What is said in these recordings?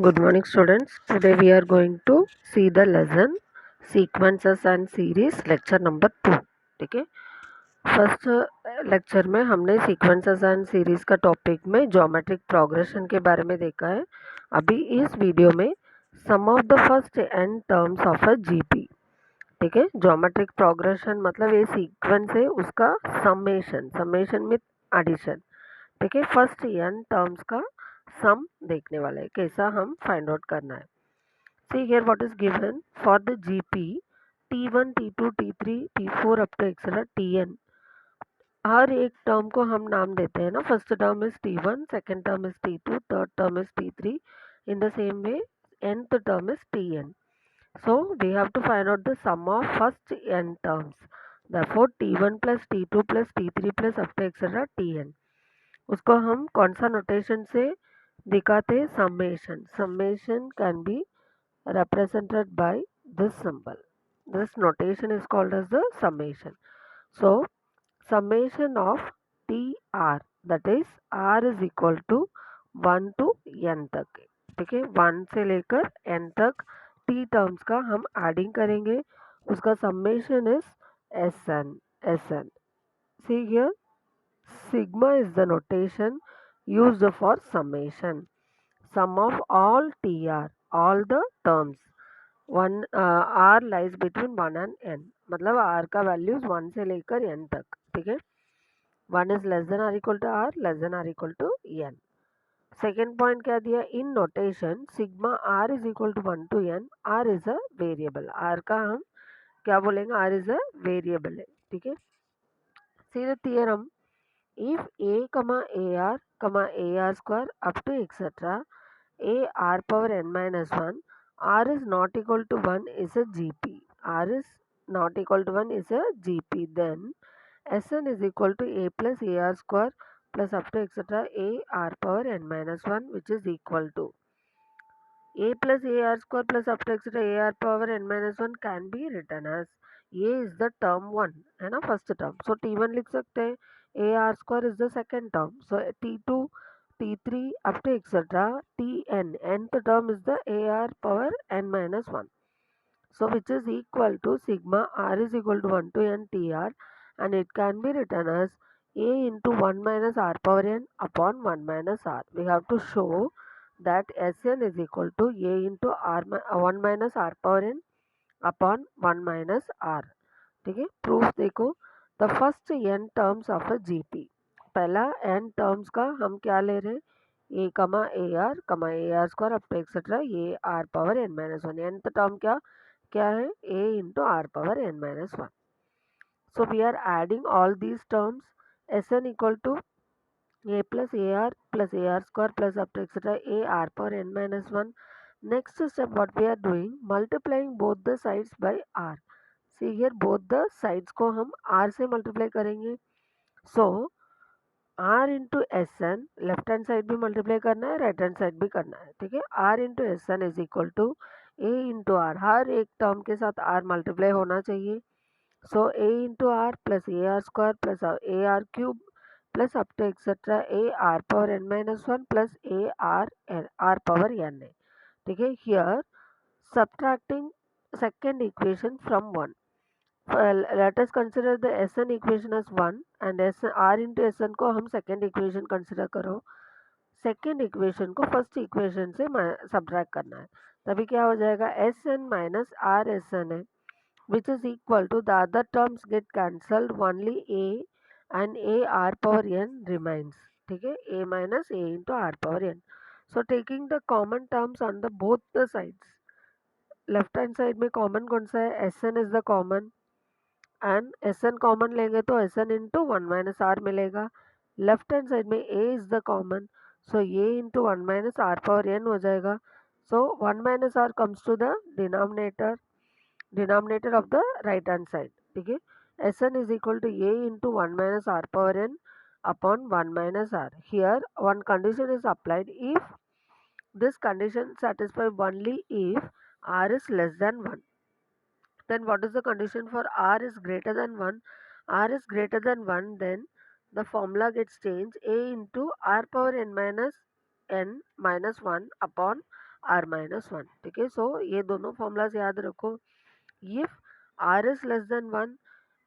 Good morning, students. Today we are going to see the lesson sequences and series lecture number 2. ठीक है, first lecture में हमने sequences and series का topic में geometric progression के बारे में देखा है. अभी इस वीडियो में sum of the first n terms of a GP. ठीक है, ज्योमेट्रिक प्रोग्रेशन मतलब ये सीक्वेंस है उसका समेशन विथ एडिशन. ठीक है, फर्स्ट एन टर्म्स का सम देखने वाला है, कैसा हम फाइंड आउट करना है. See here what is given for the GP T1, T2, T3, T4 up to etc. Tn. हर एक टर्म को हम नाम देते हैं ना. First term is T1, second term is T2, third term is T3. In the same way, nth term is Tn. So we have to find out the sum of first n terms. Therefore T1 plus T2 plus T3 plus up to etc. Tn. उसको हम कौन सा notation से दिखाते हैं? Summation. Summation can be represented by this symbol. This notation is called as the summation. So, summation of TR, that is R is equal to 1 to n तक. ठीक है, 1 से लेकर n तक t टर्म्स का हम एडिंग करेंगे. उसका summation is Sn. See here, sigma is the notation used for summation. Sum of all TR, all the terms. One r lies between 1 and n. मतलब आर का वैल्यूज 1 से लेकर n तक. ठीक है, 1 is less than r equal to r, less than r equal to n. Second point क्या दिया? In notation sigma r is equal to 1 to n. R is a variable. R का हम क्या बोलेंगे? आर इज अ वेरिएबल है. ठीक है, see the theorem. If a comma ar square up to etc. a r power n minus 1, r is not equal to 1 is a GP. R is not equal to 1 is a GP. Then Sn is equal to a plus ar square plus up to etc. a r power n minus 1, which is equal to a plus ar square plus up to etc. a r power n minus 1 can be written as a is the term 1 है ना, first term. सो T1 लिख सकते हैं. ए r square is the second term. So T2, T3 up to etc. Tn, nth term is the AR power n minus 1. So which is equal to sigma r is equal to 1 to n tr, and it can be written as a into 1 minus r power n upon 1 minus r. We have to show that Sn is equal to a into 1 minus r power n upon 1 minus r. ठीक है, proof देखो. The first n terms of a GP. पहला n terms का हम क्या ले रहे हैं? A comma a r square up to etcetera a r power n minus 1. nth term क्या क्या है? a into r power n minus 1. So we are adding all these terms. Sn equal to a plus ar square plus up to etc. a r power n minus 1. Next step what we are doing, multiplying both the sides by r. See here, both the sides को हम r से multiply करेंगे. So r into Sn, left hand side भी multiply करना है, right hand side भी करना है. ठीक है, r into Sn is equal to a into r. हर एक टर्म के साथ r मल्टीप्लाई होना चाहिए. So a into r plus a r square plus a r cube plus up to etcetera a r power n minus 1 plus a r power n है. ठीक है, here subtracting second equation from 1. Let us consider the Sn equation as 1 and r into Sn को हम second equation consider करो. Second equation को first equation से subtract करना है. तभी क्या हो जाएगा? Sn माइनस आर Sn है, which is equal to the other terms get cancelled, only a and a r power n remains. ठीक है, a minus a into r power n. So taking the common terms on the both the sides, left hand side में common कौन सा है? Sn is the common, and Sn common लेंगे तो Sn into 1 minus r मिलेगा. Left hand side में a is the common, so a into 1 minus r power n हो जाएगा. So 1 minus r comes to the denominator of the right hand side. ठीक है, Sn is equal to a into 1 minus r power n upon 1 minus r. Here one condition is applied. If this condition satisfies only if r is less than 1. Then what is the condition for r is greater than 1? R is greater than 1, then the formula gets changed. A into r power n minus 1 upon r minus one. ठीक है, so ये दोनों formulas याद रखो। If r is less than 1,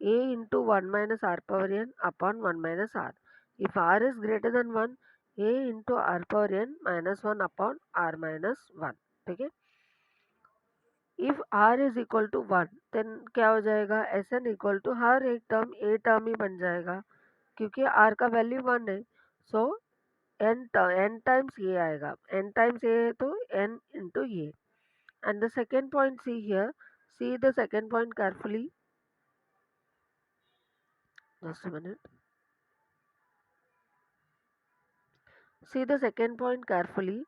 a into 1 minus r power n upon 1 minus r. If r is greater than 1, a into r power n minus 1 upon r minus 1। ठीक है, if r is equal to 1 then क्या हो जाएगा, S N equal to हर एक term a term ही बन जाएगा क्योंकि r का वैल्यू 1 है। सो n टाइम्स ये आएगा, n टाइम्स ये है तो n इंटू ये। And the second point see here, see the second point carefully, just a minute, see the second point carefully,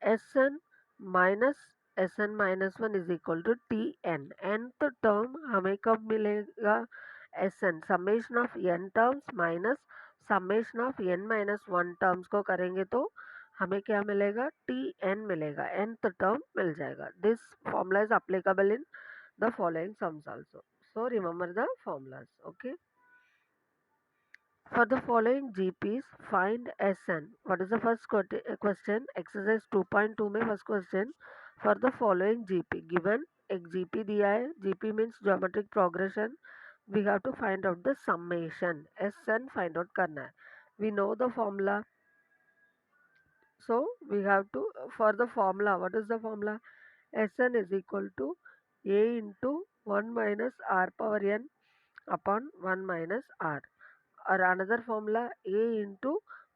Sn minus Sn minus 1 is equal to Tn। nth term हमें कब मिलेगा, Sn summation of n terms minus summation of n minus 1 terms को करेंगे तो हमें क्या मिलेगा, Tn मिलेगा, nth term मिल जाएगा। This formula is applicable in the following sums also, so remember the formulas। okay, for the following GPs, find Sn. What is the first question? Exercise 2.2 में first question. For the following GP, given एक GP दिया है, GP means geometric progression. We have to find out the summation. Sn find out करना है. We know the formula, so we have to, for the formula, what is the formula? Sn is equal to a into 1 minus r power n upon 1 minus r. Or another formula, a into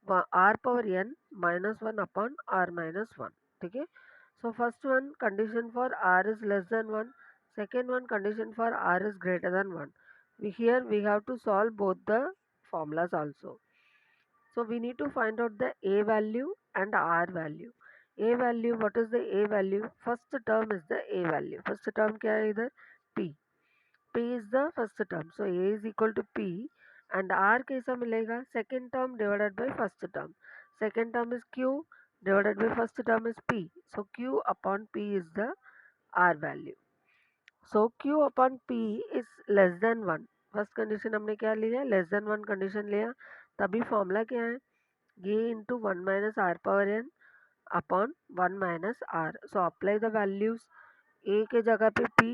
r power n minus 1 upon r minus 1। ठीक है, so first one condition for r is less than 1, second one condition for r is greater than 1। Here we have to solve both the formulas also, so we need to find out the a value and r value। a value, what is the a value? First term is the a value, first term क्या है इधर, p। p is the first term, so a is equal to p and r कैसा मिलेगा, second term divided by first term, second term is q divided by first term is p, so q upon p is the r value। so q upon p is less than 1, first condition हमने क्या लिया, less than 1 condition लिया, तभी formula क्या है, ये into 1 minus r power n upon 1 minus r. So apply the values, a के जगह पे p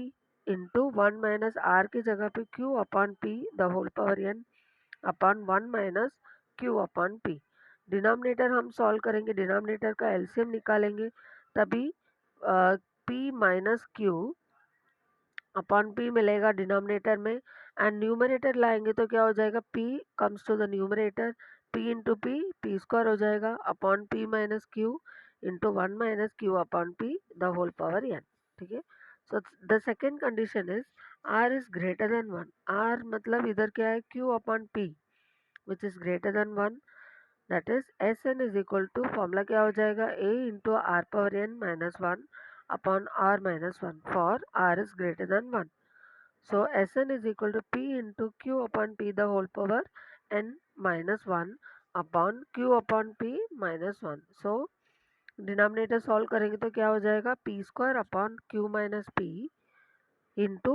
इंटू 1 माइनस आर की जगह पे q upon p the whole power n upon 1 minus q upon p। Denominator हम सॉल्व करेंगे, denominator का LCM निकालेंगे, तभी p minus q upon p मिलेगा डिनोमिनेटर में, एंड न्यूमरेटर लाएंगे तो क्या हो जाएगा, p comes to the numerator, p into p square हो जाएगा upon p minus q into 1 minus q upon p the whole power n। ठीक है, so the second condition is r is greater than 1, r मतलब इधर क्या है, q upon p which is greater than 1, that is Sn is equal to, formula क्या हो जाएगा, a into r power n minus 1 upon r minus 1 for r is greater than 1। So Sn is equal to p into q upon p the whole power n minus 1 upon q upon p minus 1। So denominator solve करेंगे तो क्या हो जाएगा, p square upon q minus p into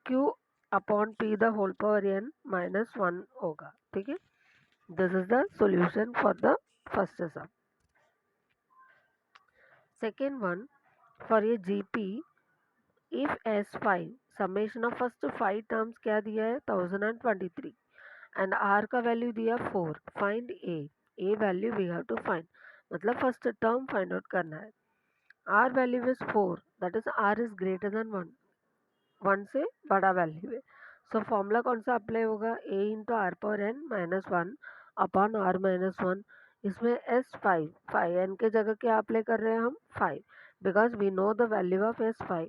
q upon p the whole power n minus 1 होगा। ठीक है, this is the solution for the first sum. Second one, for ये GP, if S5 summation of first 5 terms क्या दिया है, 1023 and R का value दिया 4, find a value we have to find, मतलब फर्स्ट टर्म फाइंड आउट करना है। R value is 4, that is R is greater than 1, 1 से बड़ा वैल्यू है। सो फॉर्मूला कौन सा अप्लाई होगा, a into r power n minus 1 upon r minus 1। इसमें S5 5 n के जगह क्या अप्लाई कर रहे हैं हम, 5, because we know the value of S5।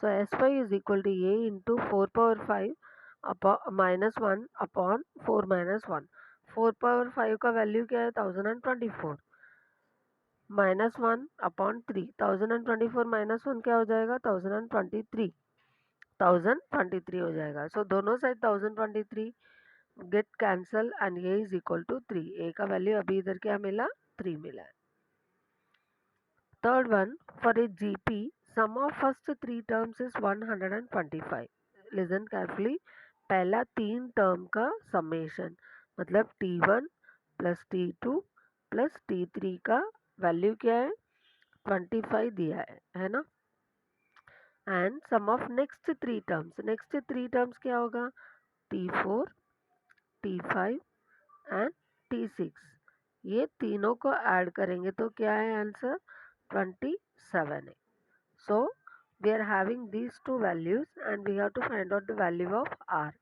So S5 is equal to A into 4 power 5 upon minus 1 upon 4 minus 1। 4 power 5 का value क्या है, 1024 माइनस 1 अपॉन 3, 1024 माइनस 1 क्या हो जाएगा, 1023, 1023 हो जाएगा। सो दोनों side 1023 get cancel and a is equal to 3, a का वैल्यू अभी इधर क्या मिला, 3 मिला है। Third one, for a GP, sum of first 3 terms is 125। Listen carefully, पहला 3 टर्म का समेशन, मतलब T1 plus T2 plus T3 का वैल्यू क्या है, 25 दिया है ना। And sum of next three terms क्या होगा, T4, T5 एंड T6, ये तीनों को ऐड करेंगे तो क्या है आंसर, 27 है। So we are having these two values and we have to find out the value of r.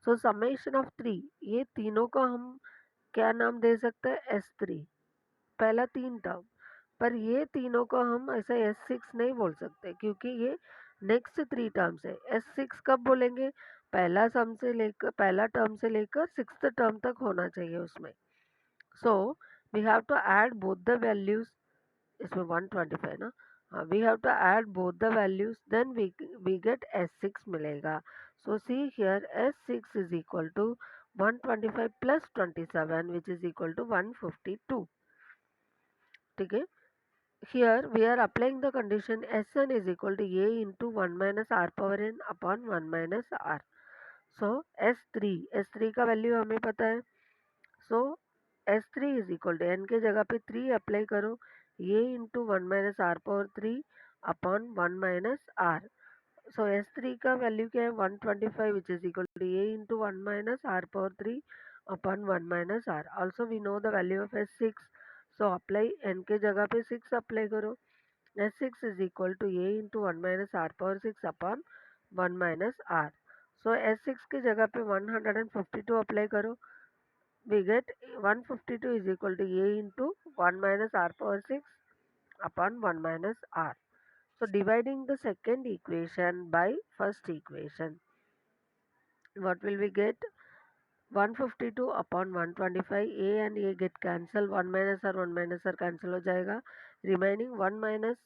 So summation of 3, ये तीनों को हम क्या नाम दे सकते हैं, S3, पहला 3 टर्म। पर ये तीनों को हम ऐसे S6 नहीं बोल सकते क्योंकि ये नेक्स्ट 3 टर्म्स है। S6 कब बोलेंगे, पहला टर्म से लेकर 6th टर्म तक होना चाहिए उसमें। So we have to add both the values, इसमें 125 ना, हाँ, we have to add both the values then we get S6 मिलेगा। So see here S6 is equal to 125 plus 27 which is equal to 152। ठीक है, here we are applying the condition Sn is equal to a into 1 minus r power n upon 1 minus r. So S3 का value हमें पता है। So S3 is equal to n के जगह पे 3 apply करो, a into 1 minus r power 3 upon 1 minus r. So S3 का value क्या है, 125 which is equal to a into 1 minus r power 3 upon 1 minus r. Also we know the value of S6. So apply n के जगह पे 6 apply करो, S6 is equal to a into 1 minus r power 6 upon 1 minus r. So S6 की जगह पे 152 apply करो, we get 152 is equal to a into 1 minus r power 6 upon 1 minus r. So dividing the second equation by first equation, what will we get? 152 upon 125, a and a get cancel, 1 minus r cancel हो जाएगा, remaining 1 minus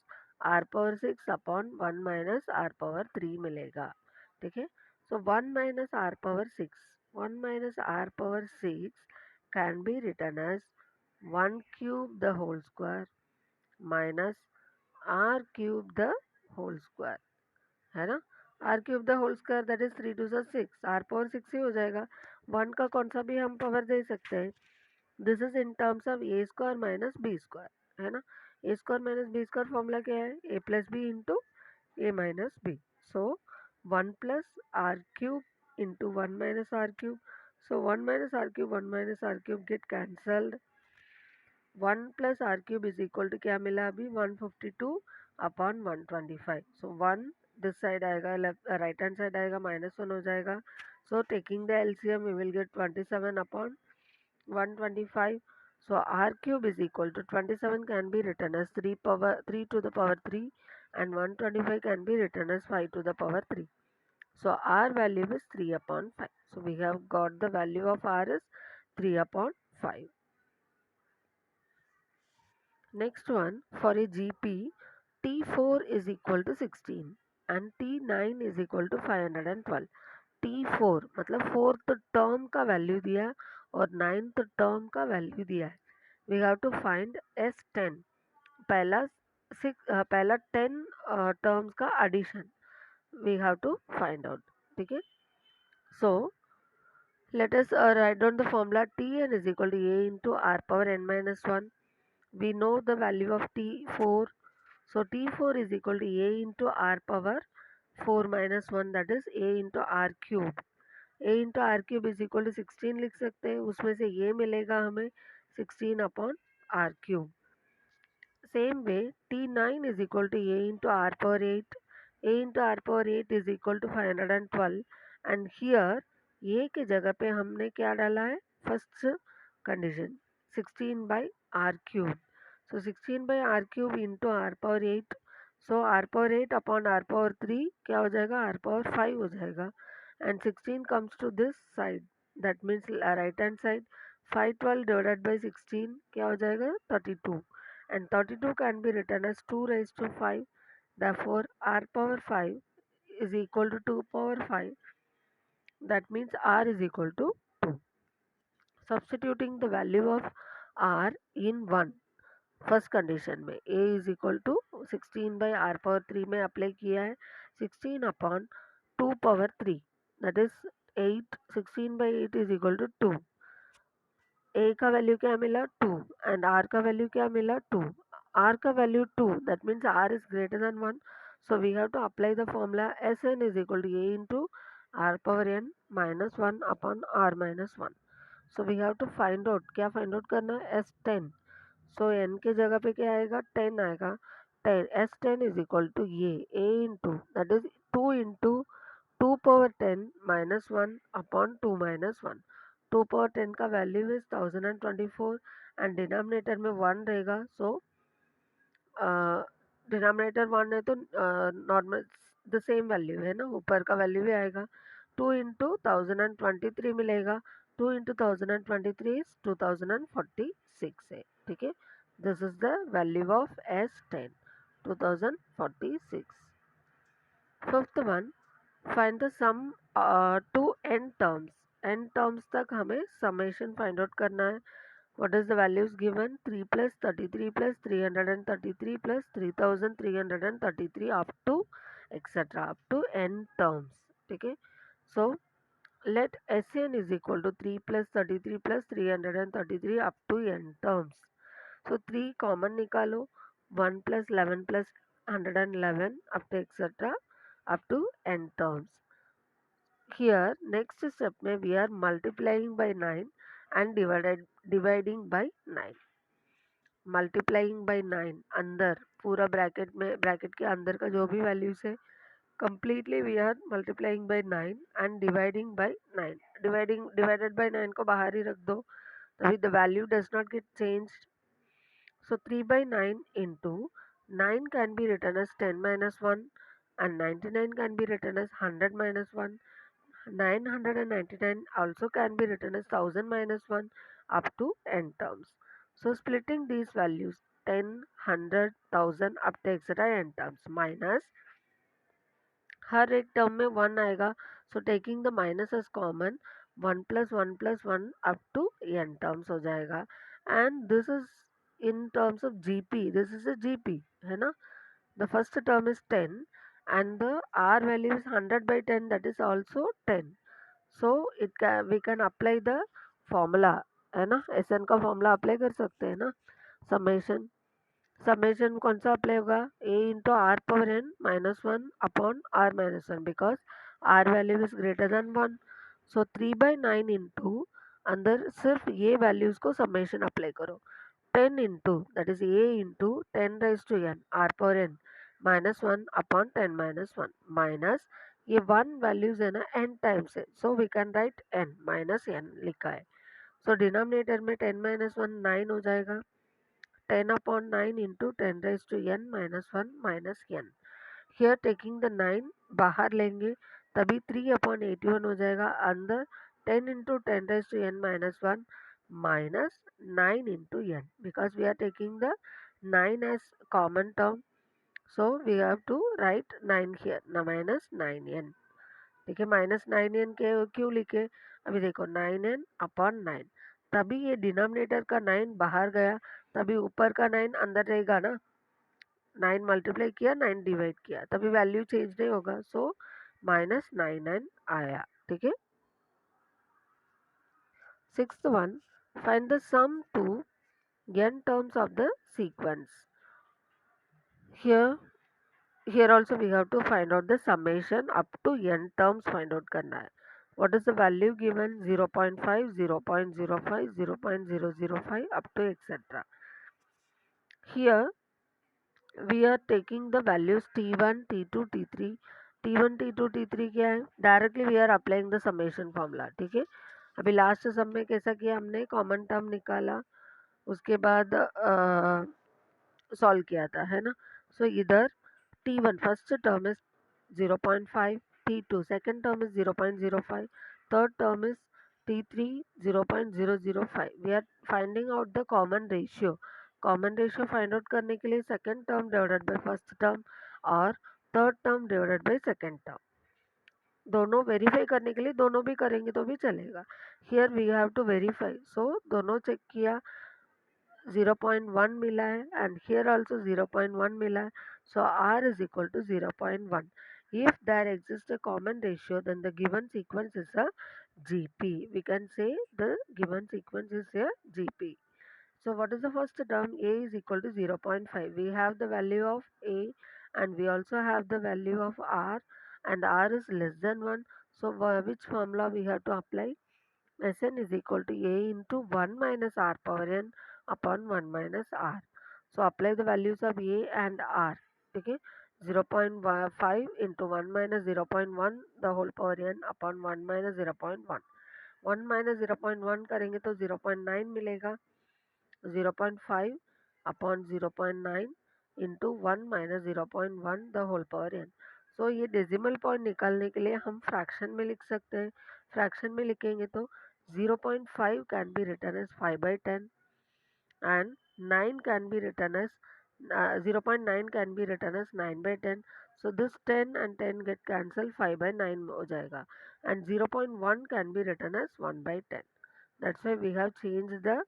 r power 6 upon 1 minus r power 3 मिलेगा। ठीक है, so 1 minus r power 6 can be written as 1 cube the whole square minus r cube the whole square, है ना। R cube the whole square that is 3 to 6, r power 6 ही हो जाएगा, 1 का कौन सा भी हम पावर दे सकते हैं। This is in terms of a square minus b square, है ना। A square minus b square formula क्या है, a plus b into a minus b. So 1 plus r cube into 1 minus r cube, so 1 minus r cube get cancelled, 1 plus r cube is equal to क्या मिला अभी, 152 upon 125। So 1 this side आएगा, right hand side आएगा, -1 हो जाएगा। So taking the LCM we will get 27 upon 125. So r cube is equal to 27 can be written as 3 to the power 3 and 125 can be written as 5 to the power 3. So r value is 3 upon 5. So we have got the value of r is 3 upon 5. Next one, for a GP, T4 is equal to 16 and T9 is equal to 512. T4 मतलब fourth term का value दिया है और 9th term का value दिया है। We have to find S10, पहला 10 terms का addition we have to find out. ठीक है, so let us write down the formula Tn is equal to a into r power n minus 1. We know the value of T4. So T4 is equal to a into r power 4 minus 1, that is a into r cube. a into r cube is equal to 16 लिख सकते हैं, उसमें से ये मिलेगा हमें 16 upon r cube. Same way T9 is equal to a into r power 8. a into r power 8 is equal to 512 and here a के जगह पे हमने क्या डाला है, first condition 16 by r cube. So 16 by r cube into r power 8. So r power 8 upon r power 3 क्या हो जाएगा, r power 5 हो जाएगा and 16 comes to this side, that means right hand side, 512 divided by 16 क्या हो जाएगा, 32, and 32 can be written as 2 raised to 5. Therefore r power 5 is equal to 2 power 5, that means r is equal to 2. Substituting the value of r in 1, first condition में a is equal to 16 by r power 3 में apply किया है, 16 upon 2 power 3 that is 8, 16 by 8 is equal to 2। a का value क्या मिला 2 and r का value क्या मिला 2, R का value 2, that means R is greater than 1. So we have to apply the formula Sn is equal to A into R power n minus 1 upon R minus 1. So we have to find out, क्या find out करना है, S10. So n के जगह पे क्या आएगा, 10 आएगा. 10 S10 is equal to A into, that is 2 into 2 power 10 minus 1 upon 2 minus 1. 2 power 10 का वैल्यू इज 1024 एंड डिनोमिनेटर में 1 रहेगा. सो डिनोमिनेटर 1 है तो नॉर्मल द सेम वैल्यू है ना, ऊपर का वैल्यू भी आएगा. 2 इंटू 1023 मिलेगा. 2 इंटू 1023 इज 2046 है. ठीक है, this is the value of S10, 2046. Fifth one, find the sum to n terms. n terms तक हमें समेशन फाइंड आउट करना है. What is the values given? 3 plus 33 plus 333 plus 3333 up to etc. up to n terms. ठीक है, so let Sn is equal to 3 plus 33 plus 333 up to n terms. So 3 common निकालो, 1 plus 11 plus 111 up to etc. up to n terms. Here next step में we are multiplying by 9 and dividing by 9. Multiplying by 9 अंदर पूरा bracket के अंदर का जो भी values है completely we are multiplying by 9 and dividing by 9. Divided by 9 को बाहर ही रख दो, तभी the value does not get changed. So 3 by 9 into 9 can be written as 10 minus 1 and 99 can be written as 100 minus 1. 999 also can be written as 1000 minus 1 up to n terms. So splitting these values 10, 100, 1000 up to etc. n terms minus हर एक term में 1 आएगा. So taking the minus as common 1 plus 1 up to n terms हो जाएगा. And this is in terms of GP, this is a GP है ना. The first term is 10 and the R value is 100 by 10, that is also 10. So we can apply the formula है ना, Sn का formula apply कर सकते हैं ना. Summation कौन सा अप्लाई होगा, A into r power n minus 1 upon R minus 1 because R value is greater than 1. So 3 by 9 into अंदर सिर्फ ये वैल्यूज को समेशन अप्लाई करो. 10 into that is A into 10 raise to n R power n minus 1 upon 10 minus 1 minus ये 1 values है ना n times है, so we can write n minus n लिखा है. सो डिनोमिनेटर में 10 माइनस 1 9 हो जाएगा. 10 upon 9 into 10 raised to n minus 1 minus n. Here taking the 9 बाहर लेंगे तभी 3 upon 81 हो जाएगा. अंदर 10 into 10 raised to n minus 1 minus 9 into n, because we are taking the 9 as common term, so we have to write 9 here now minus 9n. ठीक है, minus 9n के क्यों लिखे, अभी देखो 9n अपॉन 9, तभी ये डिनोमिनेटर का 9 बाहर गया तभी ऊपर का 9 अंदर रहेगा ना. 9 मल्टीप्लाई किया, 9 डिवाइड किया, तभी वैल्यू चेंज नहीं होगा. सो माइनस 9n आया. ठीक है. Sixth one, find the sum to n terms of the sequence. Here also we have to find out the summation up to n terms find out करना है. What is the value given? 0.5, 0.05, 0.005 up to etc. Here we are taking the values t1, t2, t3. t1, t2, t3 क्या है, directly we are applying the summation formula. ठीक है, अभी last सम में कैसा किया हमने, कॉमन टर्म निकाला उसके बाद सॉल्व किया था है ना. सो इधर T1 first term is 0.5, T2 second term is 0.05, third term is T3 0.005. We are finding out the common ratio. Common ratio find out करने के लिए second term divided by first term और third term divided by second term. दोनों verify करने के लिए दोनों भी करेंगे तो भी चलेगा. Here we have to verify. So दोनों चेक किया, 0.1 मिला है and here also 0.1 मिला है. So R is equal to 0.1. If there exists a common ratio, then the given sequence is a GP. We can say the given sequence is a GP. So what is the first term? A is equal to 0.5. We have the value of A and we also have the value of R, and R is less than 1. So which formula we have to apply? Sn is equal to A into 1 minus R power n upon 1 minus R. So apply the values of A and R. Okay, 0.5 into 1 minus 0.1 the whole power n upon 1 minus 0.1. 1 minus 0.1 करेंगे तो 0.9 मिलेगा. 0.5 upon 0.9 into 1 minus 0.1 the whole power n. So ये decimal point निकालने के लिए हम fraction में लिख सकते हैं. फ्रैक्शन में लिखेंगे तो 0.5 can be written as 5 by 10 and 9 can be written as 0.9 can be written as 9 by 10. So this 10 and 10 get cancelled, 5 by 9 हो जाएगा, and 0.1 can be written as 1 by 10. That's why we have changed the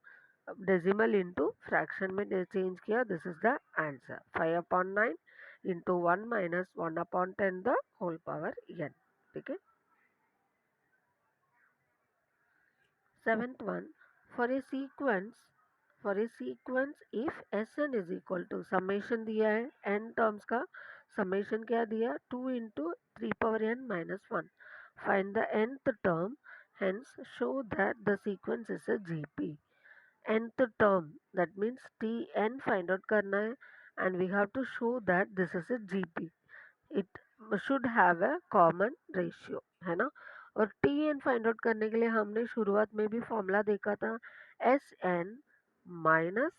decimal into fraction में change किया. This is the answer. 5 upon 9 into 1 minus 1 upon 10 the whole power n. ठीक है. Seventh one, for a sequence if Sn is equal to summation दिया है n terms का summation क्या दिया 2 into 3 power n minus 1. Find the nth term, hence show that the sequence is a GP. Nth term, that means Tn find out करना है and we have to show that this is a GP. It should have a common ratio, है ना. और T N find out करने के लिए हमने शुरुआत में भी फॉर्मूला देखा था S N minus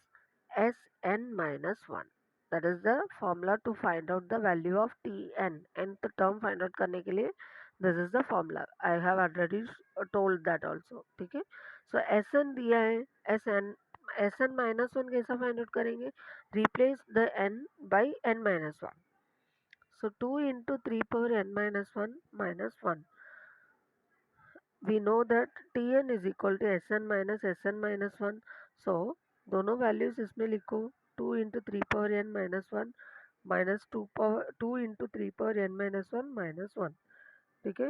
S N minus one. That is the formula to find out the value of T N. nth term find out करने के लिए this is the formula. I have already told that also. ठीक है. So S N दिया है. S N minus one कैसा find out करेंगे? Replace the N by N minus one. So 2 into 3 power n minus 1 minus 1. We know that Tn is equal to Sn minus 1. So दोनों values इसमें लिखो. 2 into 3 power n minus 1 minus 2 into 3 power n minus 1 minus 1. ठीक है.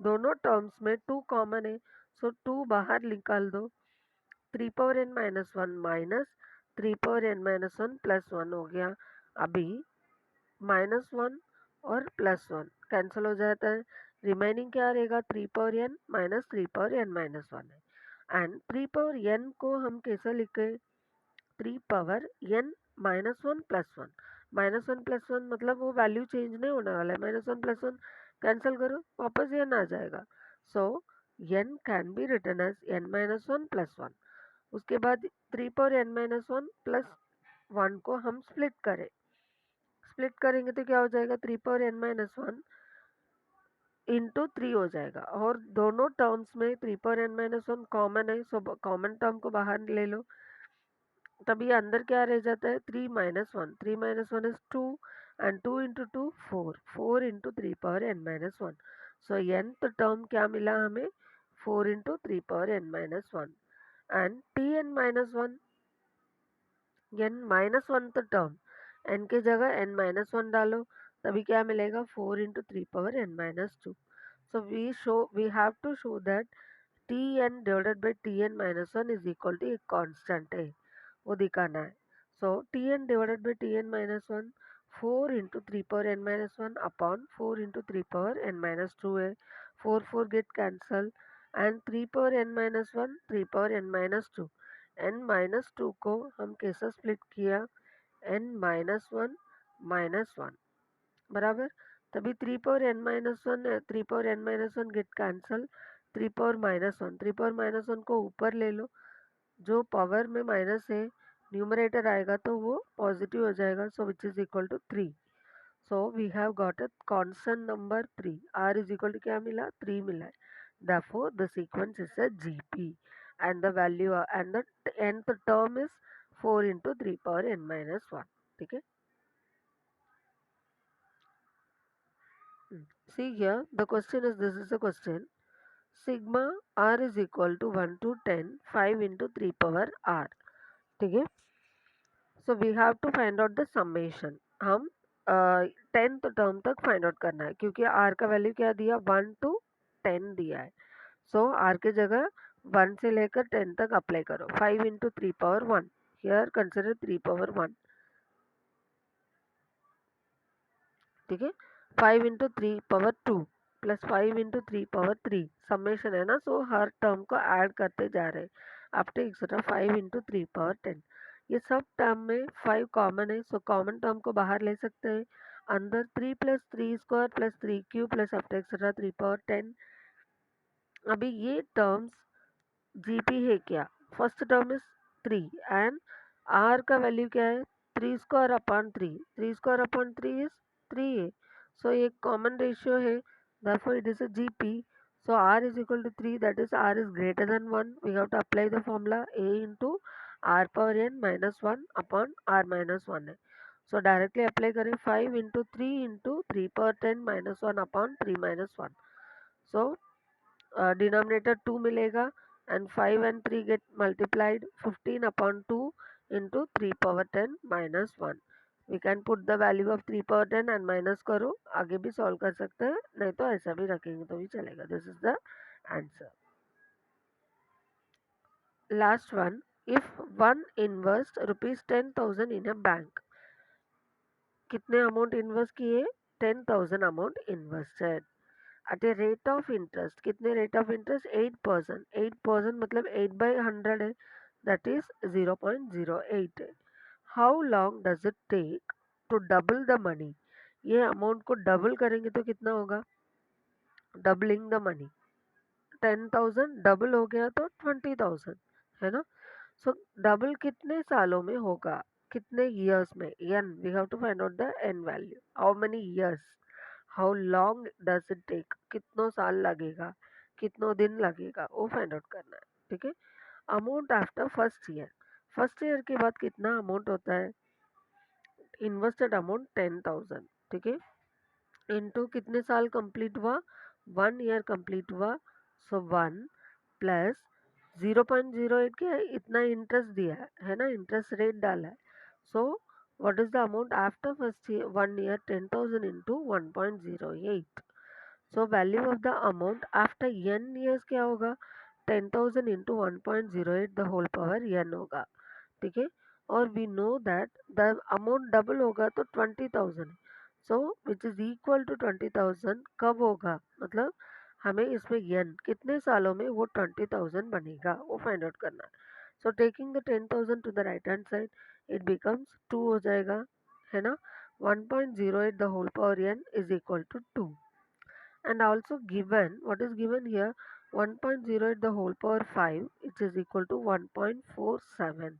दोनों terms में 2 common है. सो 2 बाहर निकाल दो. 3 power n minus 1 minus 3 power n minus 1 plus 1 हो गया. अभी -1 और +1 कैंसिल हो जाता है. रिमेनिंग क्या रहेगा? 3 power n minus 3 power n minus 1 है. एंड 3 पावर n को हम कैसे लिखे? 3 power n minus 1 plus 1. -1 plus 1 मतलब वो वैल्यू चेंज नहीं होने वाला है. -1 प्लस 1 कैंसिल करो, वापस n आ जाएगा. So n can be written as n minus 1 plus 1. उसके बाद 3 पावर n माइनस 1 प्लस 1 को हम स्प्लिट करें. स्प्लिट करेंगे तो क्या हो जाएगा? 3 पावर n माइनस 1 इंटू 3 हो जाएगा. और दोनों टर्म्स में 3 पावर n माइनस 1 कॉमन है. सो कॉमन टर्म को बाहर ले लो. तभी अंदर क्या रह जाता है? 3 minus 1. 3 minus 1 is 2 and 2 into 2 4. 4 into 3 power n minus 1. So nth term क्या मिला हमें? 4 into 3 power n minus 1 and T N minus 1. n minus 1 term, n की जगह n माइनस 1 डालो, तभी क्या मिलेगा? 4 into 3 power n minus 2. So we have to show that T n divided by T N minus 1 is equal to एक constant है, वो दिखाना है. So T n divided by T N minus 1 4 into 3 power n minus 1 upon 4 into 3 power n minus 2 है. 4 get cancel and 3 power n minus 1 3 power n minus 2. n minus 2 को हम कैसे split किया? n माइनस 1 माइनस 1 बराबर. तभी 3 power n minus 1 3 power n minus 1 get cancel. 3 power minus 1 3 power minus 1 को ऊपर ले लो. जो पावर में माइनस है न्यूमरेटर आएगा तो वो पॉजिटिव हो जाएगा. So which is equal to 3. So we have got a constant number 3. r is equal to क्या मिला? 3 मिला है. Therefore the sequence is a GP and the value and the nth term is 4 into 3 power n minus 1. ठीक है. See here the question is, this is the question. Sigma r is equal to 1 to 10 5 into 3 power r. ठीक है. So we have to find out the summation. हम 10th term तक find out करना है क्योंकि r का value क्या दिया? 1 to 10 दिया है. सो r की जगह 1 से लेकर 10 तक अप्लाई करो. 5 into 3 power 1. Here consider 3 power 1. ठीक है. 5 into 3 power 2 plus 5 into 3 power 3 summation है ना. सो हर टर्म को ऐड करते जा रहे हैं आफ्टर एक्सेट्रा 5 into 3 power 10. ये सब टर्म में 5 कॉमन है. सो कॉमन टर्म को बाहर ले सकते हैं. अंदर 3 plus 3 square plus 3 cube plus after etcetera 3 power 10. अभी ये टर्म्स जीपी है क्या. First term is 3 and r का वैल्यू क्या है. 3 square upon 3. 3 square upon 3 is 3 है. सो ये कॉमन रेशियो है. therefore it is a gp. so r is equal to 3, that is r is greater than 1. we have to apply the formula a into r power n minus 1 upon r minus 1 है. so directly apply करें. 5 into 3 into 3 power 10 minus 1 upon 3 minus 1. so denominator 2 मिलेगा and 5 and 3 get multiplied. 15 upon 2 into 3 power 10 minus 1. We can put the value of 3 power 10 and minus करो. आगे भी solve कर सकते हैं, नहीं तो ऐसा भी रखेंगे तो भी चलेगा. This is the answer. Last one. If one invest ₹10,000 in a bank. कितने अमाउंट इन्वेस्ट किए. 10,000 amount invested at a rate of interest. कितने rate of interest. 8%. 8% मतलब 8/100 है. that is 0.08 है. how long does it take to double the money. ये amount को double करेंगे तो कितना होगा. Doubling the money. 10,000 डबल हो गया तो 20,000 है ना. सो डबल कितने सालों में होगा. कितने ईयर्स में. N we have to find out the N value. How many years. How long does it take. कितनों साल लगेगा. कितनों दिन लगेगा वो फाइंड आउट करना है. ठीक है. Amount after first year. First year के बाद कितना अमाउंट होता है. Invested amount 10,000. ठीक है. इनटू कितने साल कंप्लीट हुआ. 1 ईयर कंप्लीट हुआ. सो 1 प्लस 0.08 के इतना इंटरेस्ट दिया है ना. इंटरेस्ट रेट डाला है. So what is the amount after first year 1 year. 10,000 into 1.08. So value of the amount after n years क्या होगा. 10,000 into 1.08 the whole power n होगा. ठीक है. और we know that the amount double होगा तो 20,000. So which is equal to 20,000 कब होगा. मतलब हमें इसमें n कितने सालों में वो 20,000 बनेगा वो फाइंड आउट करना है. So taking the 10,000 to the right hand side it becomes 2 हो जाएगा है ना. 1.08 the whole power n is equal to 2. and also given what is given here. 1.08 the whole power 5 which is equal to 1.47.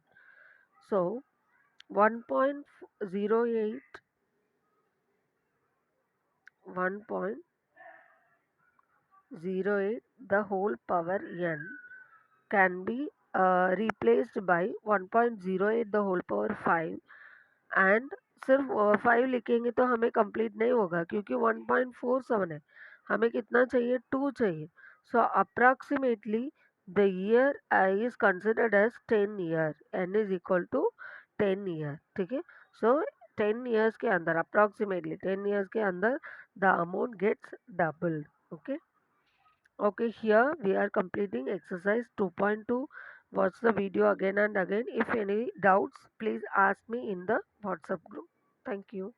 so 1.08 1.08 the whole power n can be replaced by 1.08 the whole power 5. And सिर्फ 5 लिखेंगे तो हमें complete नहीं होगा क्योंकि 1.47 है. हमें कितना चाहिए. 2 चाहिए. So approximately the year is considered as 10 year. N is equal to 10 year. ठीक है. सो 10 ईयर्स के अंदर अप्रॉक्सीमेटली 10 ईयर्स के अंदर the amount gets doubled. Okay. Okay, here we are completing exercise 2.2. Watch the video again and again. If any doubts, please ask me in the WhatsApp group. Thank you.